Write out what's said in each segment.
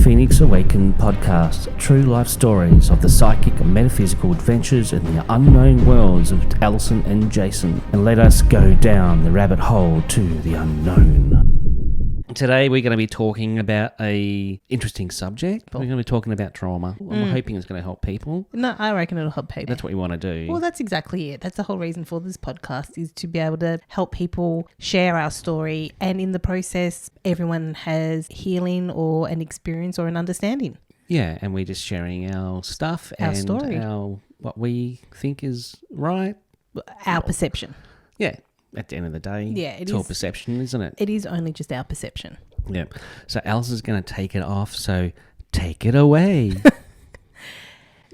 Phoenix Awakened podcast, true life stories of the psychic and metaphysical adventures in the unknown worlds of Alison and Jason, and let us go down the rabbit hole to the unknown. Today we're going to be talking about a interesting subject. We're going to be talking about trauma. I'm hoping it's going to help people. No, I reckon it'll help people. That's what you want to do. Well, that's exactly it. That's the whole reason for this podcast, is to be able to help people share our story, and in the process, everyone has healing or an experience or an understanding. Yeah, and we're just sharing our stuff Our and story. what we think is right. Our perception. Yeah. At the end of the day, it's all perception, isn't it? It is only just our perception. Yeah. So Alison's going to take it off, so take it away.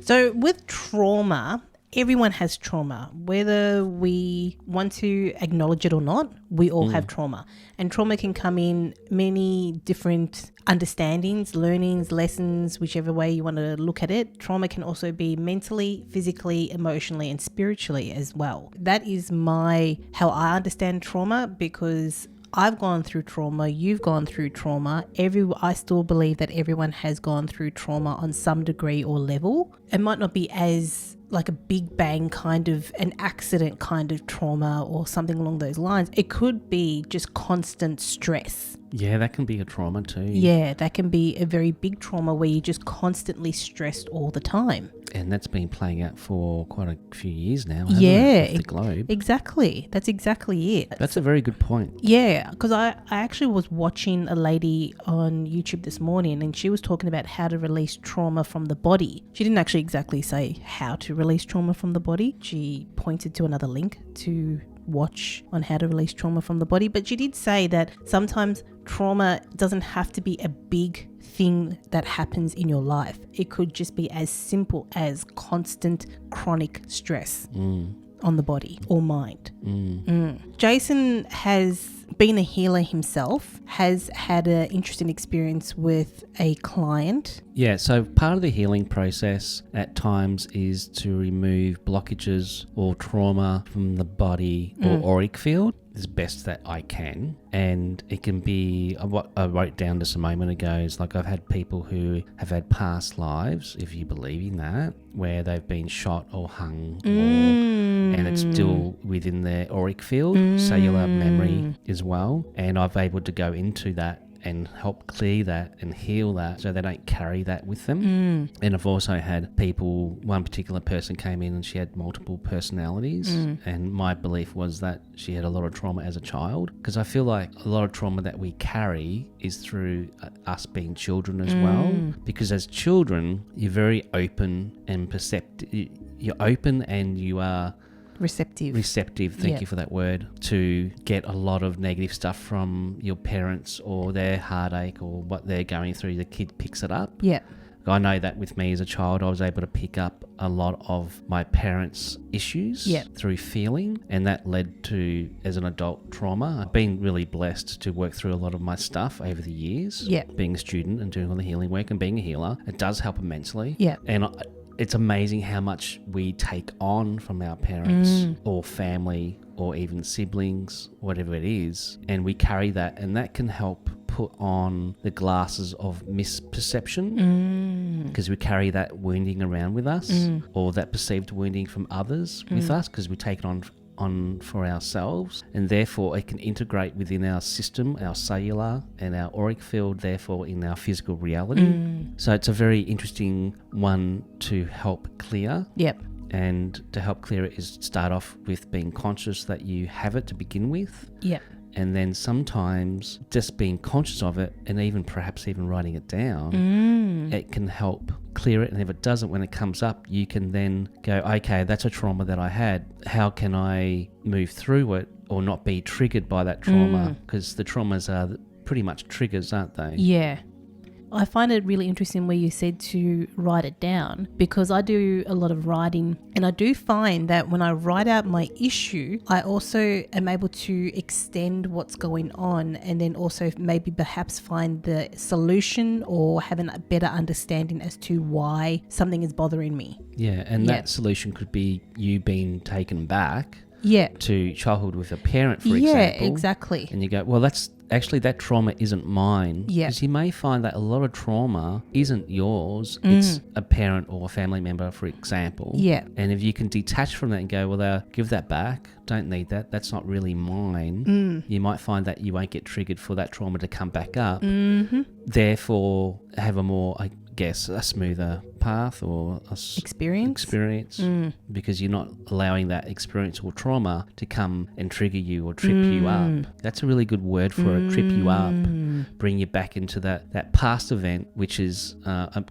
So with trauma, everyone has trauma. Whether we want to acknowledge it or not, we all have trauma. And trauma can come in many different understandings, learnings, lessons, whichever way you want to look at it. Trauma can also be mentally, physically, emotionally, and spiritually as well. That is how I understand trauma, because I've gone through trauma, you've gone through trauma. I still believe that everyone has gone through trauma on some degree or level. It might not be as like a big bang kind of an accident kind of trauma or something along those lines. It could be just constant stress. Yeah, that can be a trauma too. Yeah, that can be a very big trauma where you're just constantly stressed all the time. And that's been playing out for quite a few years now, hasn't it? Off the globe. Exactly. That's exactly it. That's a very good point. Yeah, because I actually was watching a lady on YouTube this morning, and she was talking about how to release trauma from the body. She didn't actually exactly say how to release trauma from the body. She pointed to another link to watch on how to release trauma from the body, but she did say that sometimes trauma doesn't have to be a big thing that happens in your life. It could just be as simple as constant chronic stress on the body or mind. Jason has been a healer himself, has had an interesting experience with a client. Yeah, so part of the healing process at times is to remove blockages or trauma from the body or auric field as best that I can. And it can be what I wrote down just a moment ago is like I've had people who have had past lives, if you believe in that, where they've been shot or hung and it's still within their auric field, cellular memory as well. And I've able to go into that and help clear that and heal that so they don't carry that with them. And I've also had one particular person came in and she had multiple personalities, and my belief was that she had a lot of trauma as a child, because I feel like a lot of trauma that we carry is through us being children as well, because as children you're very open and perceptive. You're open and you are receptive, thank you for that word, to get a lot of negative stuff from your parents or their heartache or what they're going through. The kid picks it up. Yeah. I know that with me as a child, I was able to pick up a lot of my parents' issues through feeling, and that led to, as an adult, trauma. I've been really blessed to work through a lot of my stuff over the years. Yeah. Being a student and doing all the healing work and being a healer, it does help immensely. Yeah. And it's amazing how much we take on from our parents or family or even siblings, whatever it is, and we carry that, and that can help put on the glasses of misperception, because we carry that wounding around with us, or that perceived wounding from others with us, because we take it on for ourselves, and therefore it can integrate within our system, our cellular and our auric field, therefore in our physical reality. So it's a very interesting one to help clear. Yep. And to help clear it is start off with being conscious that you have it to begin with. Yep. And then sometimes just being conscious of it, and even perhaps even writing it down, it can help clear it. And if it doesn't, when it comes up, you can then go, okay, that's a trauma that I had. How can I move through it or not be triggered by that trauma? Because the traumas are pretty much triggers, aren't they? Yeah. I find it really interesting where you said to write it down, because I do a lot of writing, and I do find that when I write out my issue, I also am able to extend what's going on, and then also maybe perhaps find the solution or have a better understanding as to why something is bothering me. Yeah, and that solution could be you being taken back Yeah. to childhood with a parent, for Yeah, example. exactly. And you go, well, that's actually that trauma isn't mine. Yeah. Because you may find that a lot of trauma isn't yours. It's a parent or a family member, for example. Yeah. And if you can detach from that and go, well, give that back. Don't need that. That's not really mine. You might find that you won't get triggered for that trauma to come back up. Therefore, have a more, I guess, a smoother path or experience because you're not allowing that experience or trauma to come and trigger you or trip you up. That's a really good word for it. Trip you up, bring you back into that past event, which is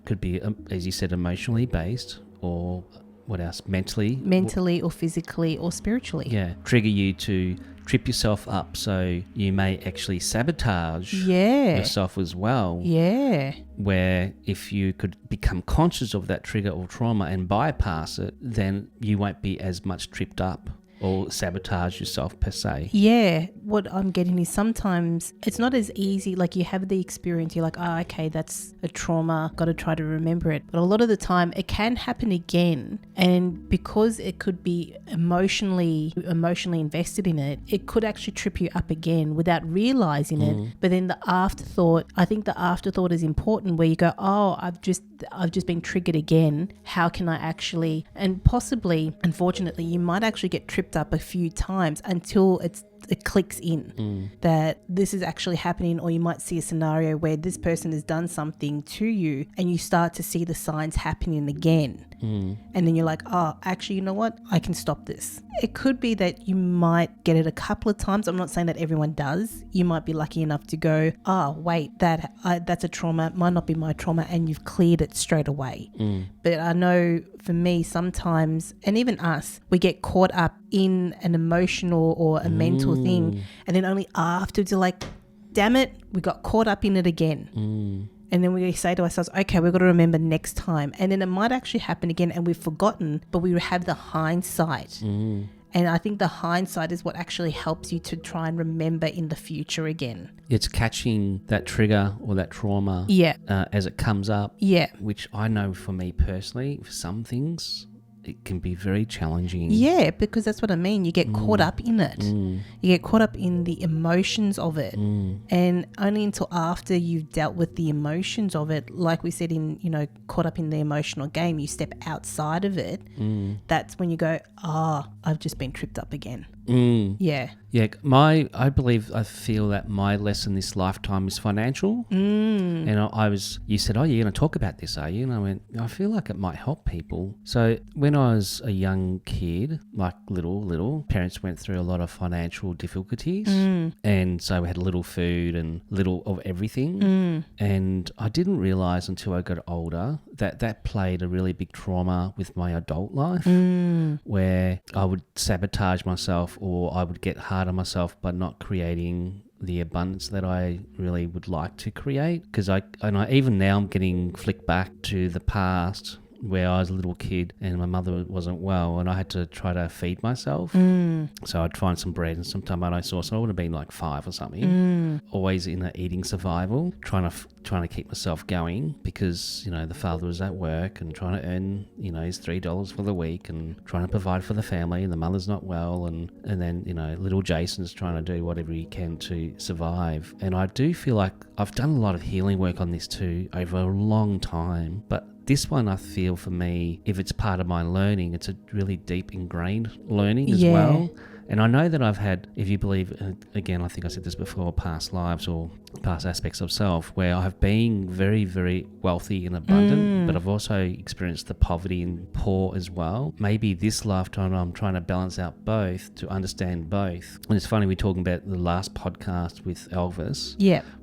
could be, as you said, emotionally based, or what else, mentally or physically or spiritually. Yeah, trigger you to trip yourself up, so you may actually sabotage yourself as well. Yeah. Where if you could become conscious of that trigger or trauma and bypass it, then you won't be as much tripped up or sabotage yourself per se. Yeah. What I'm getting is sometimes it's not as easy. Like you have the experience, you're like, oh, okay, that's a trauma, got to try to remember it. But a lot of the time it can happen again. And because it could be emotionally invested in it, it could actually trip you up again without realizing it. But then I think the afterthought is important, where you go, oh, I've just been triggered again. How can I actually, and possibly, unfortunately, you might actually get tripped up a few times until it clicks in that this is actually happening. Or you might see a scenario where this person has done something to you and you start to see the signs happening again. And then you're like, oh, actually, you know what? I can stop this. It could be that you might get it a couple of times. I'm not saying that everyone does. You might be lucky enough to go, oh, wait, that's a trauma. It might not be my trauma, and you've cleared it straight away. But I know for me, sometimes, and even us, we get caught up in an emotional or a mental thing, and then only after to like, damn it, we got caught up in it again. And then we say to ourselves, okay, we've got to remember next time. And then it might actually happen again and we've forgotten, but we have the hindsight. And I think the hindsight is what actually helps you to try and remember in the future again. It's catching that trigger or that trauma as it comes up. Yeah. Which I know for me personally, for some things, it can be very challenging. Yeah, because that's what I mean. You get caught up in it. You get caught up in the emotions of it. And only until after you've dealt with the emotions of it, like we said caught up in the emotional game, you step outside of it. That's when you go, I've just been tripped up again. Yeah. Yeah, I feel that my lesson this lifetime is financial. And you said, oh, you're going to talk about this, are you? And I went, I feel like it might help people. So when I was a young kid, like little, parents went through a lot of financial difficulties. And so we had little food and little of everything. And I didn't realize until I got older that played a really big trauma with my adult life, where I would sabotage myself, or I would get hard on myself by not creating the abundance that I really would like to create. Because even now I'm getting flicked back to the past where I was a little kid and my mother wasn't well and I had to try to feed myself. So I'd find some bread and some tomato sauce. I would have been like 5 or something. Always in the eating survival, trying to keep myself going because, the father was at work and trying to earn, his $3 for the week and trying to provide for the family, and the mother's not well. And then, little Jason's trying to do whatever he can to survive. And I do feel like I've done a lot of healing work on this too over a long time, but this one, I feel for me, if it's part of my learning, it's a really deep ingrained learning as well. And I know that I've had, if you believe, again, I think I said this before, past lives or past aspects of self, where I've been very, very wealthy and abundant, but I've also experienced the poverty and poor as well. Maybe this lifetime I'm trying to balance out both to understand both. And it's funny, we're talking about the last podcast with Elvis,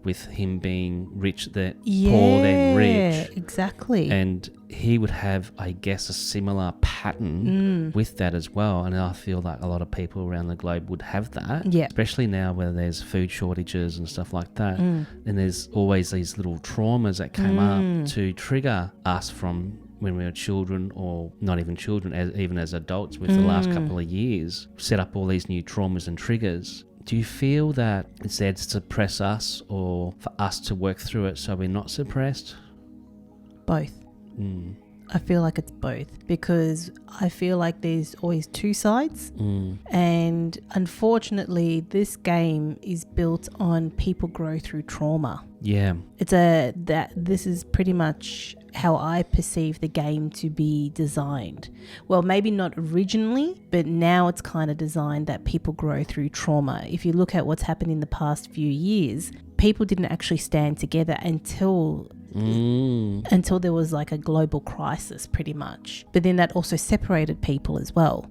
with him being rich, poor then rich. Exactly. And he would have, I guess, a similar pattern with that as well. And I feel like a lot of people around the globe would have that, especially now where there's food shortages and stuff like that. And there's always these little traumas that come up to trigger us from when we were children, or not even children, even as adults with the last couple of years, set up all these new traumas and triggers. Do you feel that it's there to suppress us or for us to work through it so we're not suppressed? Both. I feel like it's both, because I feel like there's always two sides. And unfortunately, this game is built on people grow through trauma. Yeah. This is pretty much how I perceive the game to be designed. Well, maybe not originally, but now it's kind of designed that people grow through trauma. If you look at what's happened in the past few years, people didn't actually stand together until there was like a global crisis, pretty much. But then that also separated people as well.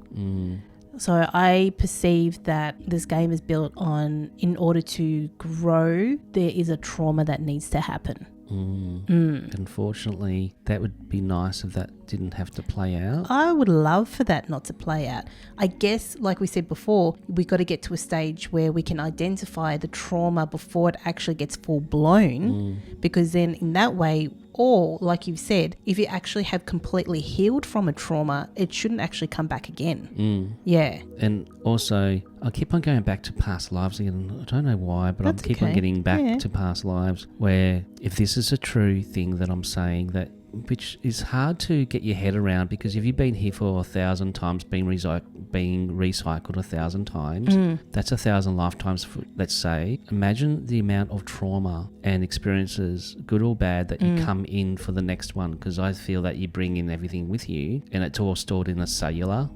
So I perceive that this game is built on, in order to grow, there is a trauma that needs to happen. Unfortunately, that would be nice if that didn't have to play out. I would love for that not to play out. I guess, like we said before, we got to get to a stage where we can identify the trauma before it actually gets full blown, because then in that way, or like you've said, if you actually have completely healed from a trauma, it shouldn't actually come back again. Yeah. And also, I keep on going back to past lives again. I don't know why, but I keep on getting back to past lives, where if this is a true thing that I'm saying, that which is hard to get your head around, because if you've been here for 1,000 times, being recycled 1,000 times, that's 1,000 lifetimes, let's say. Imagine the amount of trauma and experiences, good or bad, that you come in for the next one, because I feel that you bring in everything with you, and it's all stored in the cellular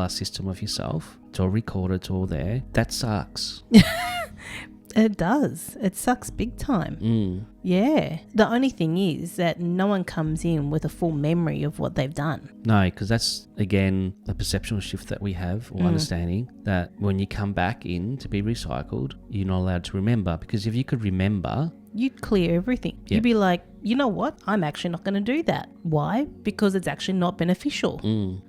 system of yourself. It's all recorded, it's all there. That sucks. It does. It sucks big time. Yeah. The only thing is that no one comes in with a full memory of what they've done. No, because that's, again, a perceptual shift that we have, or understanding that when you come back in to be recycled, you're not allowed to remember. Because if you could remember, you'd clear everything. Yep. You'd be like, you know what? I'm actually not going to do that. Why? Because it's actually not beneficial.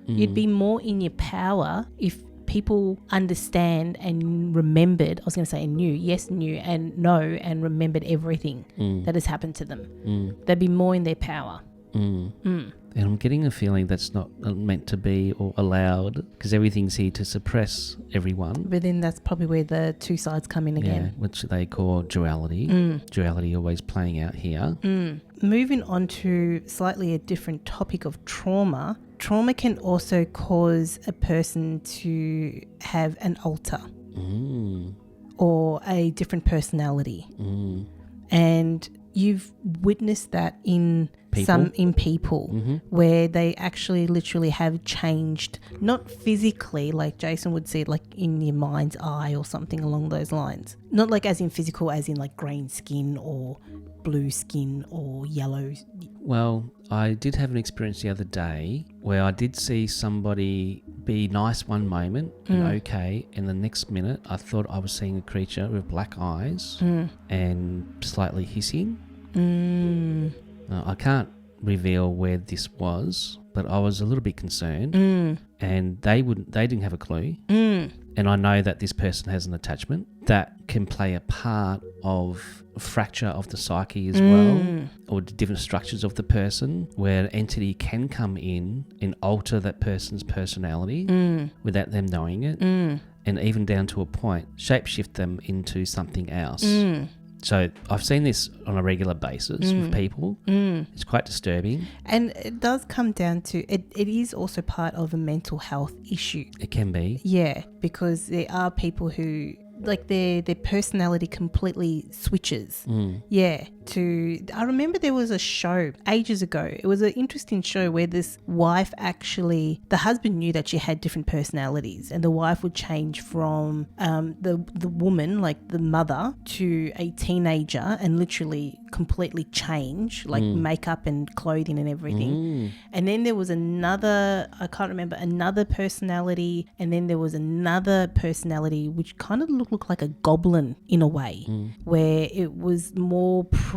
You'd be more in your power if people understand and remembered, I was going to say knew and know and remembered everything that has happened to them. They'd be more in their power. And I'm getting a feeling that's not meant to be or allowed, because everything's here to suppress everyone. But then that's probably where the two sides come in again. Yeah, which they call duality. Duality always playing out here. Moving on to slightly a different topic of trauma. Trauma can also cause a person to have an alter or a different personality. And you've witnessed that in people where they actually literally have changed, not physically like Jason would see, like in your mind's eye or something along those lines. Not like as in physical, as in like green skin or blue skin or yellow. Well, I did have an experience the other day where I did see somebody be nice one moment and okay, and the next minute I thought I was seeing a creature with black eyes and slightly hissing. I can't reveal where this was, but I was a little bit concerned, and they didn't have a clue. And I know that this person has an attachment that can play a part of a fracture of the psyche as well, or different structures of the person, where an entity can come in and alter that person's personality without them knowing it, and even down to a point, shapeshift them into something else. So I've seen this on a regular basis with people. It's quite disturbing. And it does come down to, it is also part of a mental health issue. It can be. Yeah, because there are people who, like their personality completely switches. Yeah. I remember there was a show ages ago. It was an interesting show where this wife actually, the husband knew that she had different personalities, and the wife would change from the woman, like the mother, to a teenager, and literally completely change, like makeup and clothing and everything. And then there was another personality, and then there was another personality which kind of looked like a goblin in a way, where it was more primal.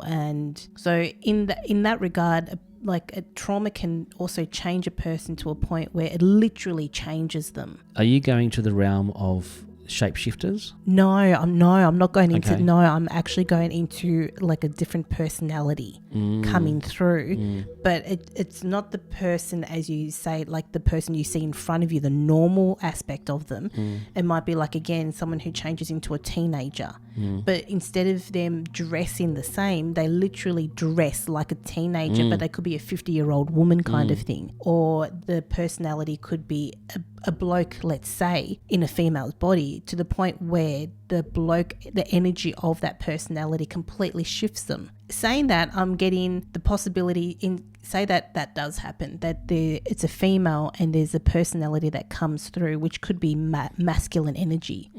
And so in that regard, like a trauma can also change a person to a point where it literally changes them. Are you going to the realm of shapeshifters? No, I'm not going into. Okay. No, I'm actually going into like a different personality coming through. But it's not the person, as you say, like the person you see in front of you, the normal aspect of them. It might be like, again, someone who changes into a teenager. but instead of them dressing the same, they literally dress like a teenager, but they could be a 50-year-old woman kind of thing. Or the personality could be a bloke, let's say, in a female's body, to the point where the bloke, the energy of that personality completely shifts them. Saying that, I'm getting the possibility in, say that does happen, that it's a female and there's a personality that comes through, which could be masculine energy.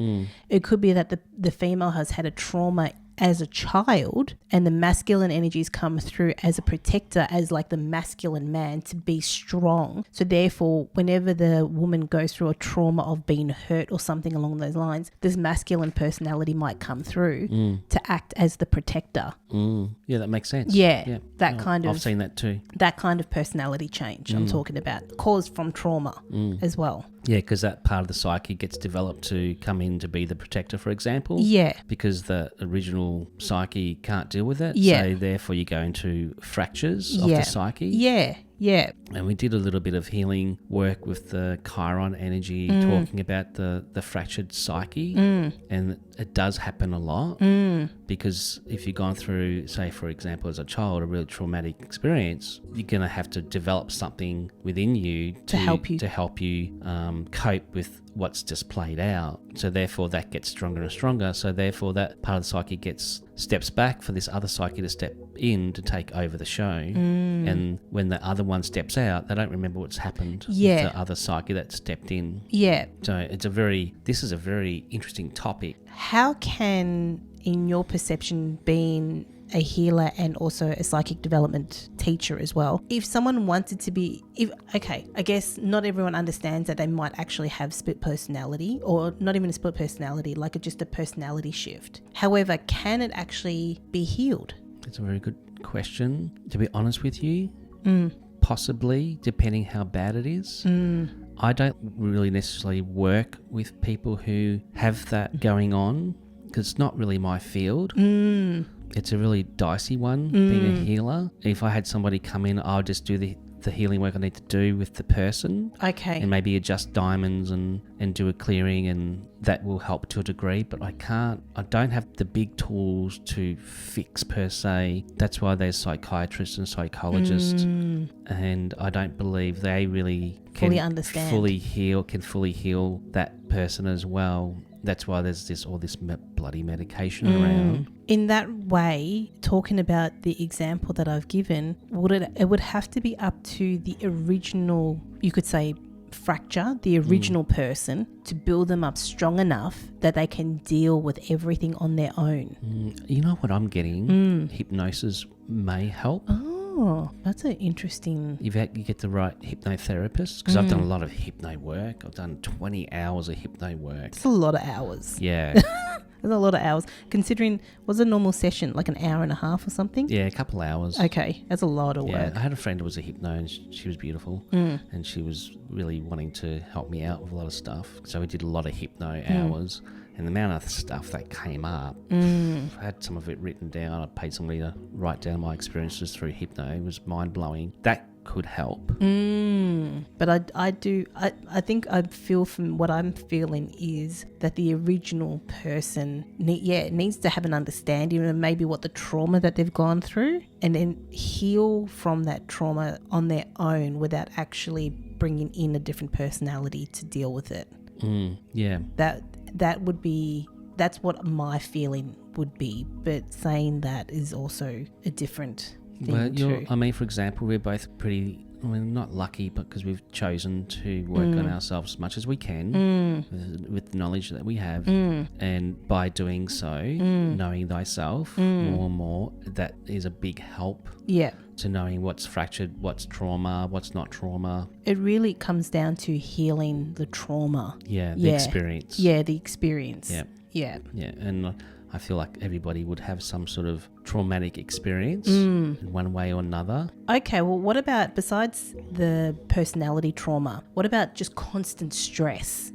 It could be that the female has had a trauma as a child and the masculine energies come through as a protector, as like the masculine man, to be strong. So therefore, whenever the woman goes through a trauma of being hurt or something along those lines, this masculine personality might come through to act as the protector. Yeah, that makes sense. Yeah. That kind of, I've seen that too. That kind of personality change I'm talking about, caused from trauma as well. Yeah, because that part of the psyche gets developed to come in to be the protector, for example. Yeah. Because the original psyche can't deal with it. Yeah. So therefore you go into fractures of the psyche. Yeah. Yeah. And we did a little bit of healing work with the Chiron energy, talking about the fractured psyche. And it does happen a lot because if you've gone through, say, for example, as a child, a really traumatic experience, you're going to have to develop something within you to help you cope with what's just played out. So therefore that gets stronger and stronger. So therefore that part of the psyche steps back for this other psyche to step in to take over the show. And when the other one steps out, they don't remember what's happened with the other psyche that stepped in. Yeah. So this is a very interesting topic. How can, in your perception, being a healer and also a psychic development teacher as well, if someone wanted to be, I guess not everyone understands that they might actually have split personality, or not even a split personality, like just a personality shift. However, can it actually be healed? It's a very good question. To be honest with you, possibly, depending how bad it is. I don't really necessarily work with people who have that going on because it's not really my field. It's a really dicey one, being a healer. If I had somebody come in, I'll just do the healing work I need to do with the person. Okay. And maybe adjust diamonds and do a clearing, and that will help to a degree. But I don't have the big tools to fix per se. That's why there's psychiatrists and psychologists. And I don't believe they really can fully heal that person as well. That's why there's all this bloody medication around. In that way, talking about the example that I've given, it would have to be up to the original, you could say, fracture, the original person, to build them up strong enough that they can deal with everything on their own. You know what I'm getting? Hypnosis may help. Oh, that's an interesting... You get the right hypnotherapist, because I've done a lot of hypno work. I've done 20 hours of hypno work. It's a lot of hours. Yeah. That's a lot of hours. Considering, was a normal session like an hour and a half or something? Yeah, a couple hours. Okay, that's a lot of work. Yeah, I had a friend who was a hypno and she was beautiful, and she was really wanting to help me out with a lot of stuff. So we did a lot of hypno hours, and the amount of stuff that came up, I had some of it written down. I paid somebody to write down my experiences through hypno. It was mind-blowing. That could help. But I think I feel, from what I'm feeling, is that the original person needs to have an understanding of maybe what the trauma that they've gone through, and then heal from that trauma on their own without actually bringing in a different personality to deal with it. Yeah. That's what my feeling would be, but saying that is also a different thing too. I mean, for example, we're both pretty, not lucky, but because we've chosen to work on ourselves as much as we can with the knowledge that we have, and by doing so, knowing thyself more and more, that is a big help. Yeah. To knowing what's fractured, what's trauma, what's not trauma. It really comes down to healing the trauma. Yeah, the experience. Yeah, the experience. Yeah. Yeah. Yeah, and I feel like everybody would have some sort of traumatic experience in one way or another. Okay, well, what about, besides the personality trauma, what about just constant stress?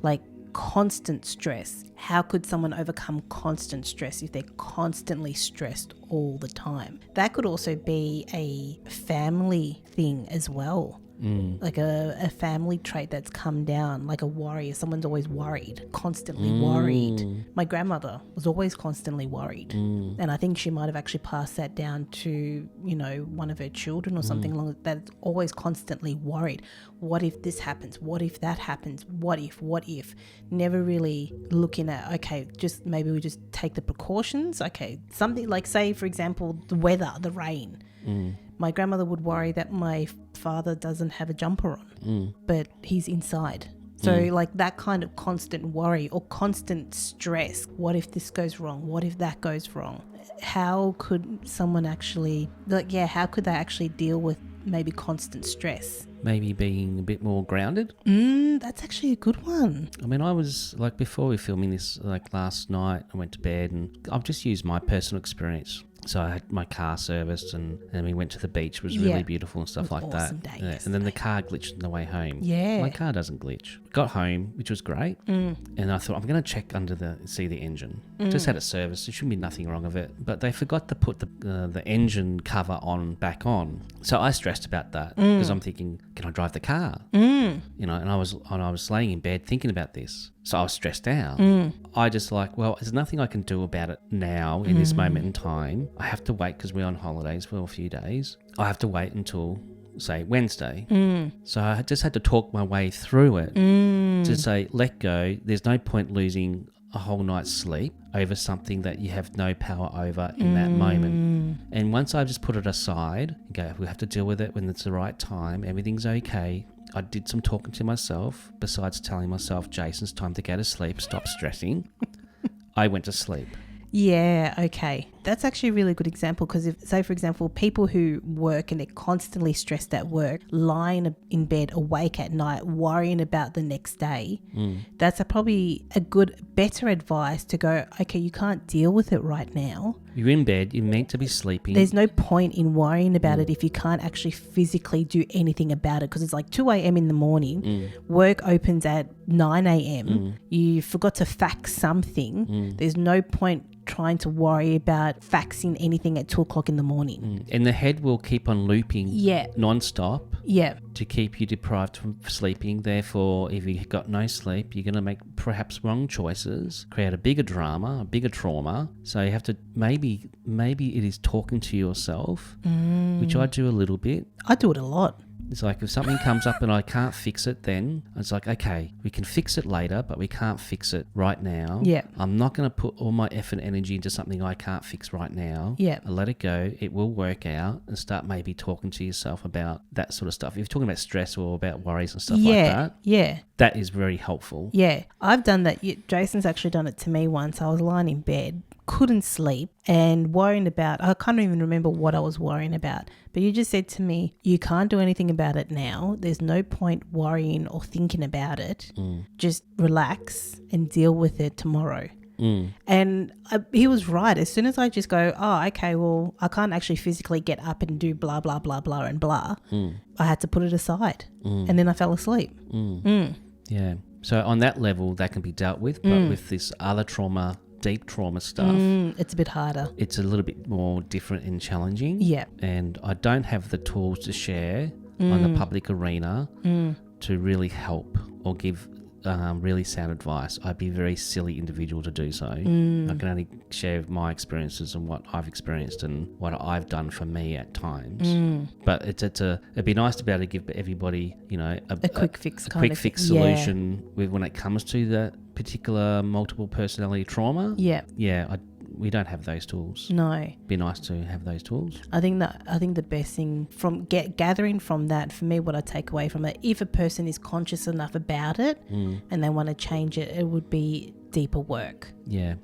Like constant stress. How could someone overcome constant stress if they're constantly stressed all the time? That could also be a family thing as well. like a family trait that's come down, like a worry. Someone's always worried, constantly worried. My grandmother was always constantly worried. And I think she might have actually passed that down to, you know, one of her children or something along that's always constantly worried. What if this happens? What if that happens? What if? Never really looking at, okay, just maybe we just take the precautions. Okay, something like, say, for example, the weather, the rain. My grandmother would worry that my father doesn't have a jumper on, but he's inside. So like that kind of constant worry or constant stress. What if this goes wrong? What if that goes wrong? How could someone actually, how could they actually deal with maybe constant stress? Maybe being a bit more grounded. That's actually a good one. I mean, I was like, before we filming this, like last night, I went to bed and I've just used my personal experience. So I had my car serviced and we went to the beach. It was really beautiful and stuff like awesome that. Day And then the car glitched on the way home. Yeah. My car doesn't glitch. Got home, which was great. And I thought, I'm going to check see the engine. Just had it serviced. There shouldn't be nothing wrong with it. But they forgot to put the engine cover back on. So I stressed about that because I'm thinking, can I drive the car? You know, and I was laying in bed thinking about this. So I was stressed out. I just like, well, there's nothing I can do about it now in this moment in time. I have to wait because we're on holidays for a few days. I have to wait until, say, Wednesday. So I just had to talk my way through it to say, let go. There's no point losing a whole night's sleep over something that you have no power over in that moment. And once I just put it aside and go, we have to deal with it when it's the right time. Everything's okay. I did some talking to myself besides telling myself, Jason's time to go to sleep. Stop stressing. I went to sleep. Yeah, okay. That's actually a really good example because if, say, for example, people who work and they're constantly stressed at work, lying in bed awake at night, worrying about the next day, that's probably better advice to go, okay, you can't deal with it right now. You're in bed, you're meant to be sleeping. There's no point in worrying about it if you can't actually physically do anything about it because it's like 2 a.m. in the morning, work opens at 9 a.m., you forgot to fax something, there's no point trying to worry about faxing anything at 2 o'clock in the morning. And the head will keep on looping non-stop to keep you deprived from sleeping. Therefore, if you've got no sleep, you're going to make perhaps wrong choices, create a bigger drama, a bigger trauma. So you have to, maybe it is talking to yourself, which I do a little bit. I do it a lot. It's like if something comes up and I can't fix it then, it's like, okay, we can fix it later, but we can't fix it right now. Yeah. I'm not going to put all my effort and energy into something I can't fix right now. Yeah. I let it go. It will work out, and start maybe talking to yourself about that sort of stuff. If you're talking about stress or about worries and stuff like that. Yeah. That is very helpful. Yeah. I've done that. Jason's actually done it to me once. I was lying in bed, couldn't sleep and worrying about, I can't even remember what I was worrying about, but you just said to me, you can't do anything about it now. There's no point worrying or thinking about it. Just relax and deal with it tomorrow. And he was right. As soon as I just go, oh, okay, well, I can't actually physically get up and do blah, blah, blah, blah, and blah. I had to put it aside and then I fell asleep. Yeah. So on that level, that can be dealt with, but with this other trauma, deep trauma stuff, it's a bit harder. It's a little bit more different and challenging. Yeah. And I don't have the tools to share on the public arena to really help or give really sound advice. I'd be a very silly individual to do so. I can only share my experiences and what I've experienced and what I've done for me at times. But it'd be nice to be able to give everybody, you know, a quick fix, solution with when it comes to that particular multiple personality trauma. We don't have those tools. No. Be nice to have those tools. I think the best thing from gathering from that, for me, what I take away from it, if a person is conscious enough about it and they want to change it, it would be deeper work. Yeah.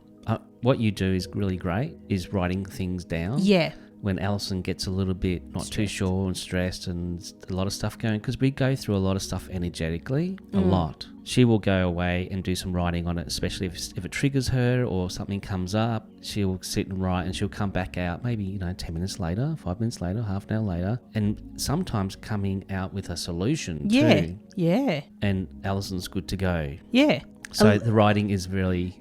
What you do is really great, is writing things down. Yeah. When Alison gets a little bit not too sure and stressed and a lot of stuff going, because we go through a lot of stuff energetically, a lot. She will go away and do some writing on it, especially if it triggers her or something comes up. She'll sit and write and she'll come back out maybe, 10 minutes later, 5 minutes later, half an hour later, and sometimes coming out with a solution too. Yeah. And Alison's good to go. Yeah. So the writing is really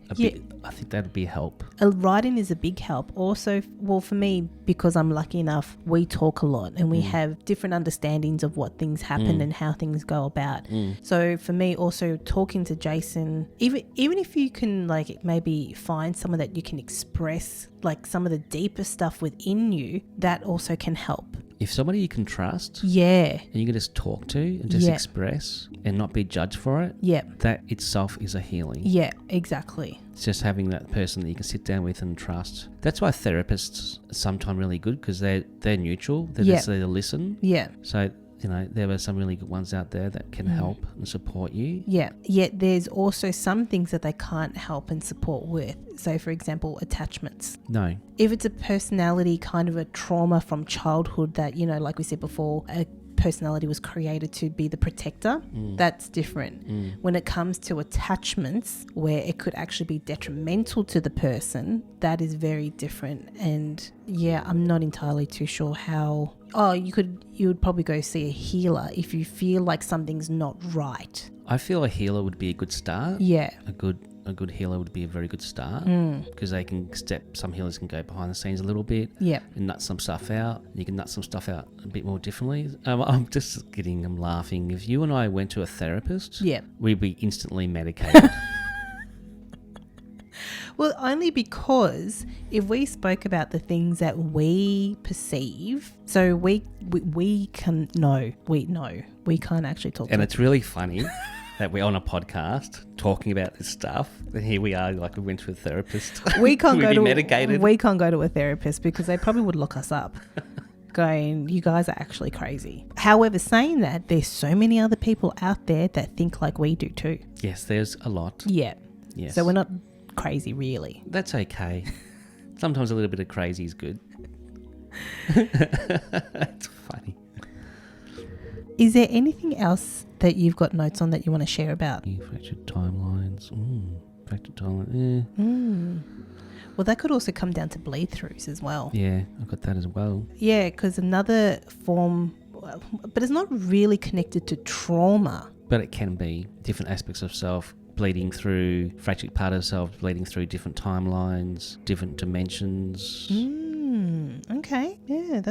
I think that'd be help. Writing is a big help. Also, well, for me, because I'm lucky enough, we talk a lot and we have different understandings of what things happen and how things go about. So for me, also talking to Jason, even if you can like maybe find someone that you can express like some of the deeper stuff within you, that also can help. If somebody you can trust, Yeah, and you can just talk to and just express and not be judged for it, that itself is a healing. Yeah, exactly. It's just having that person that you can sit down with and trust. That's why therapists are sometimes really good, because they're neutral. They're just there to listen. Yeah. So, you know, there are some really good ones out there that can help and support you. Yeah. Yet there's also some things that they can't help and support with. So, for example, attachments. No. If it's a personality kind of a trauma from childhood that, you know, like we said before, a personality was created to be the protector, that's different. When it comes to attachments where it could actually be detrimental to the person, that is very different. And yeah, I'm not entirely too sure how. You would probably go see a healer if you feel like something's not right. I feel a healer would be a good start. Yeah. A good healer would be a very good start, because they can some healers can go behind the scenes a little bit and nut some stuff out. You can nut some stuff out a bit more differently. I'm laughing. If you and I went to a therapist, we'd be instantly medicated. Well, only because if we spoke about the things that we perceive, so we can't actually talk. And it's really funny that we're on a podcast talking about this stuff, and here we are, like we went to a therapist. We can't go to medicated. We can't go to a therapist because they probably would lock us up, going, "You guys are actually crazy." However, saying that, there's so many other people out there that think like we do too. Yes, there's a lot. Yeah. Yes. So we're not crazy, really. That's okay. Sometimes a little bit of crazy is good. It's funny. Is there anything else that you've got notes on that you want to share about? Fractured timelines. Fractured timeline. Well, that could also come down to bleed throughs as well. Yeah, I've got that as well. Yeah, because another form, but it's not really connected to trauma. But it can be different aspects of self bleeding through, fractured part of self bleeding through different timelines, different dimensions. Okay. Yeah,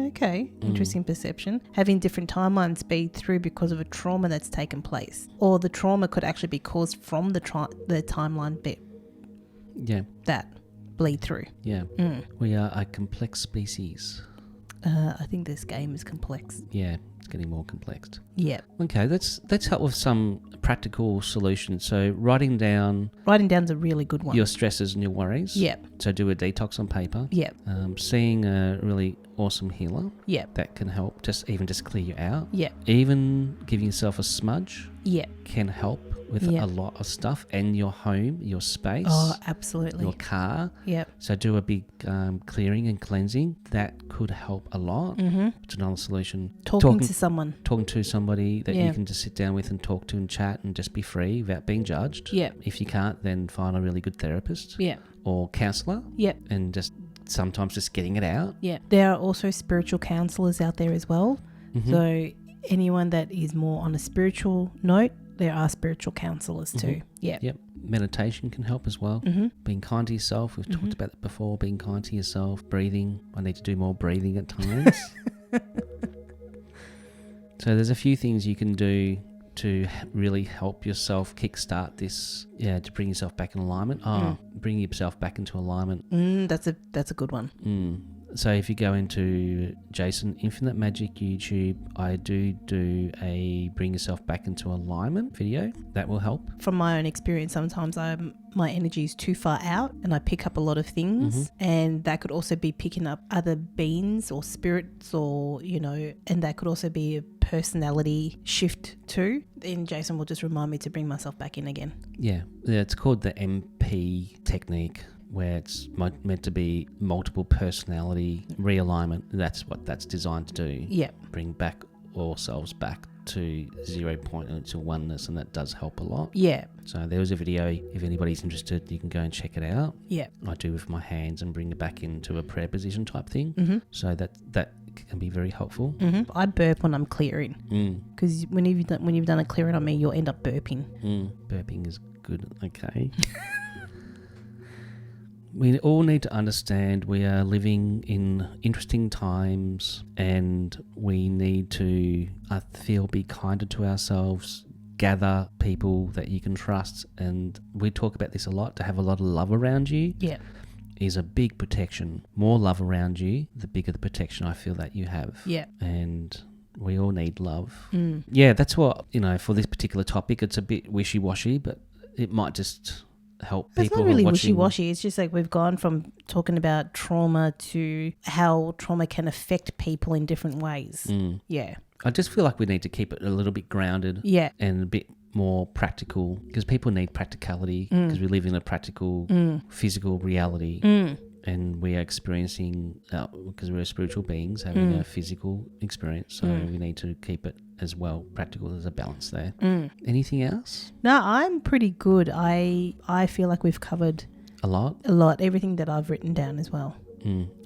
okay. Interesting perception. Having different timelines bleed through because of a trauma that's taken place. Or the trauma could actually be caused from the timeline bit. Yeah. That bleed through. Yeah. We are a complex species. I think this game is complex. Yeah, it's getting more complex. Yeah. Okay, let's help with some practical solutions. So writing down's a really good one. Your stresses and your worries. Yeah. So do a detox on paper. Yeah. Seeing a really awesome healer. Yeah. That can help just clear you out. Yeah. Even giving yourself a smudge. Yeah. Can help with a lot of stuff, and your home, your space. Oh, absolutely. Your car. Yep. So do a big clearing and cleansing. That could help a lot. It's another solution. Talking to someone. Talking to somebody that you can just sit down with and talk to and chat and just be free without being judged. Yeah. If you can't, then find a really good therapist. Yeah. Or counsellor. Yep. And just sometimes just getting it out. Yeah. There are also spiritual counsellors out there as well. So anyone that is more on a spiritual note, there are spiritual counsellors too. Yeah. Yep. Meditation can help as well. Being kind to yourself. We've talked about that before. Being kind to yourself. Breathing. I need to do more breathing at times. So there's a few things you can do to really help yourself kickstart this. Yeah, to bring yourself back in alignment. Bring yourself back into alignment. That's a good one. So if you go into Jason Infinite Magic YouTube, I do a bring yourself back into alignment video. That will help. From my own experience, sometimes my energy is too far out and I pick up a lot of things, and that could also be picking up other beings or spirits, or, you know, and that could also be a personality shift too. Then Jason will just remind me to bring myself back in again. Yeah, it's called the MP technique, where it's meant to be multiple personality realignment. That's what that's designed to do. Yeah. Bring back ourselves back to 0 point, to oneness, and that does help a lot. Yeah. So there was a video, if anybody's interested, you can go and check it out. Yeah. I do with my hands and bring it back into a prayer position type thing. So that can be very helpful. I burp when I'm clearing because when you've done a clearing on me, you'll end up burping. Burping is good. Okay. We all need to understand we are living in interesting times, and we need to, I feel, be kinder to ourselves, gather people that you can trust, and we talk about this a lot, to have a lot of love around you is a big protection. More love around you, the bigger the protection I feel that you have. Yeah. And we all need love. Yeah, that's what, for this particular topic, it's a bit wishy-washy, but it might just help people. It's not really wishy-washy. It's just like we've gone from talking about trauma to how trauma can affect people in different ways. Yeah. I just feel like we need to keep it a little bit grounded and a bit more practical, because people need practicality, because we live in a practical physical reality. And we are experiencing, because we're spiritual beings, having a physical experience. So we need to keep it as well practical. There's a balance there. Anything else? No, I'm pretty good. I feel like we've covered a lot. Everything that I've written down as well.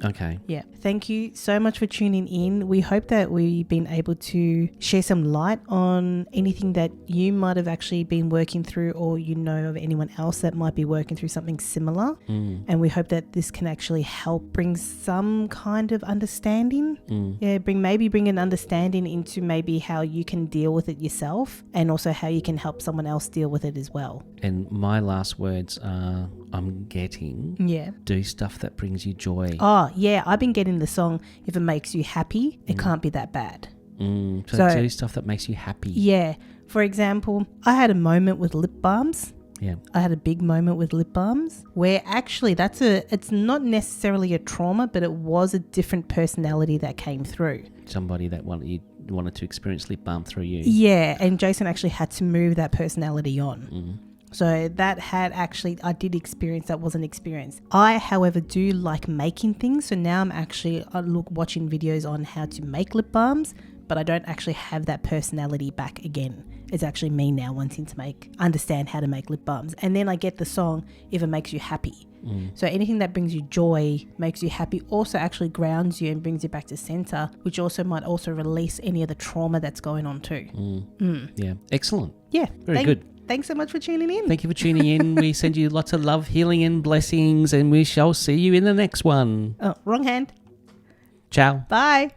Okay. Yeah. Thank you so much for tuning in. We hope that we've been able to share some light on anything that you might have actually been working through, or of anyone else that might be working through something similar. And we hope that this can actually help bring some kind of understanding. Yeah, bring an understanding into maybe how you can deal with it yourself, and also how you can help someone else deal with it as well. And my last words are, do stuff that brings you joy. Oh, yeah. I've been getting the song, if it makes you happy, it can't be that bad. So do stuff that makes you happy. Yeah. For example, I had a moment with lip balms. Yeah. I had a big moment with lip balms where actually it's not necessarily a trauma, but it was a different personality that came through. Somebody that wanted to experience lip balm through you. Yeah. And Jason actually had to move that personality on. So that I did experience, that wasn't experienced. I, however, do like making things. So now I'm actually watching videos on how to make lip balms, but I don't actually have that personality back again. It's actually me now wanting to understand how to make lip balms. And then I get the song, if it makes you happy. So anything that brings you joy, makes you happy, also actually grounds you and brings you back to center, which also might also release any of the trauma that's going on too. Yeah. Excellent. Yeah. Very good. Thanks so much for tuning in. Thank you for tuning in. We send you lots of love, healing and blessings, and we shall see you in the next one. Oh, wrong hand. Ciao. Bye.